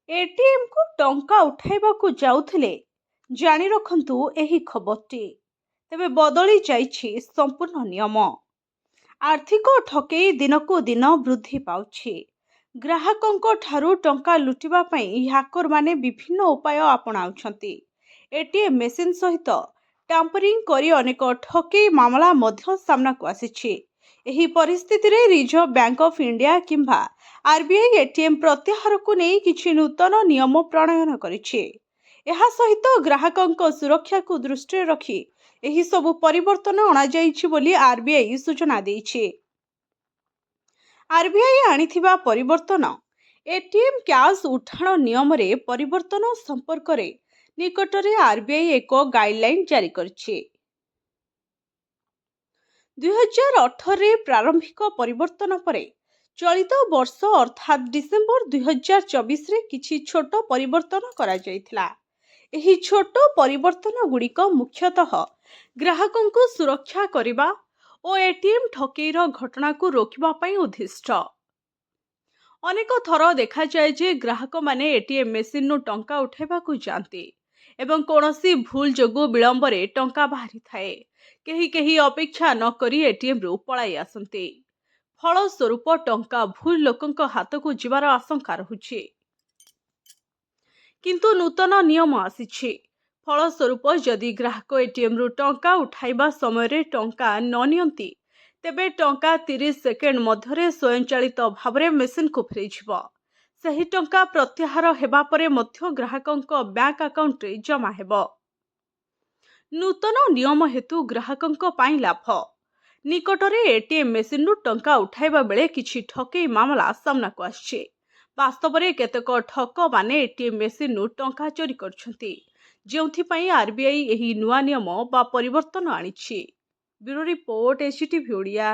ATM को टंका उठाइबाकू जाउथिले जानि रखंतु एही खबरटी। तेबे बदली जाइछि संपूर्ण नियम। आर्थिक ठकेई दिनकू दिन वृद्धि पाउछि। ग्राहकंको ठारू टंका लुटिबा पई ह्याकर माने विभिन्न उपाय आपणाउछंती। एटीएम मेसिन सहित टाम्परिंग करी अनेक ठकेई मामला मध्य सामना को आसिछि। एही परिस्थिति रे रिजर्व बैंक ऑफ इंडिया किंबा आरबीआई एटीएम प्रत्याहार को नहीं किछि नूतन नियम प्रणयन करिछि। एहा सहित ग्राहकंको सुरक्षा को दृष्टि रखी एही सबु परिवर्तन अणा जाइछि बोली आरबीआई सूचना देइछि। आरबीआई आनिथिबा परिवर्तन एटीएम कैश उठाण नियम रे परिवर्तन संपर्क रे निकटरे आरबीआई एक गाइडलाइन जारी करछि। 2018 प्रारंभिक परिवर्तन परे चलित वर्ष अर्थात डिसेम्बर 2024 रे किछि छोट परिवर्तन करा जायतिला। एही छोट परिवर्तन गुड़िक मुख्यतः ग्राहकों को सुरक्षा करिबा और एटीएम ठकेईर घटना को रोकिबा पई उद्दिष्ट। अनेक थर देखा जाए जे ग्राहक माने एटीएम मेसिन नु टंका उठाइबा को जानती एवं कोनोसी भूल जोगु विलंबरे टंका बाहरी थाए। केही केही अपेक्षा न करी एटीएम रु पलाई आसंती। फल स्वरूप टंका भूल लोकंक हाथ को जीवार आशंका रहुछि। किंतु नूतन नियम आसिछि। फल स्वरूप जदि ग्राहक एटीएम रु टंका उठाइबा समय रे टंका न नियंती तेबे टंका 30 सेकेंड मध्यरे स्वयंचालित भावरे मेसिन को फेरिजिबो। सही टंका प्रत्याहार हेबा परे मध्य ग्राहकंक बैंक अकाउंट रे जमा हेबो। नूतन नियम हेतु ग्राहकंक पाई लाभ। निकटरे एटीएम मेसिन नु टंका उठाइबा बेले किछि ठकेई मामला सामना को आछि। वास्तव में केतेक ठक माने एटीएम मेसिन नु टंका चोरी करछंती, जेउथि पई आरबीआई एही नुआ नियम बा परिवर्तन आनिछि। Bureau report HTV Odia.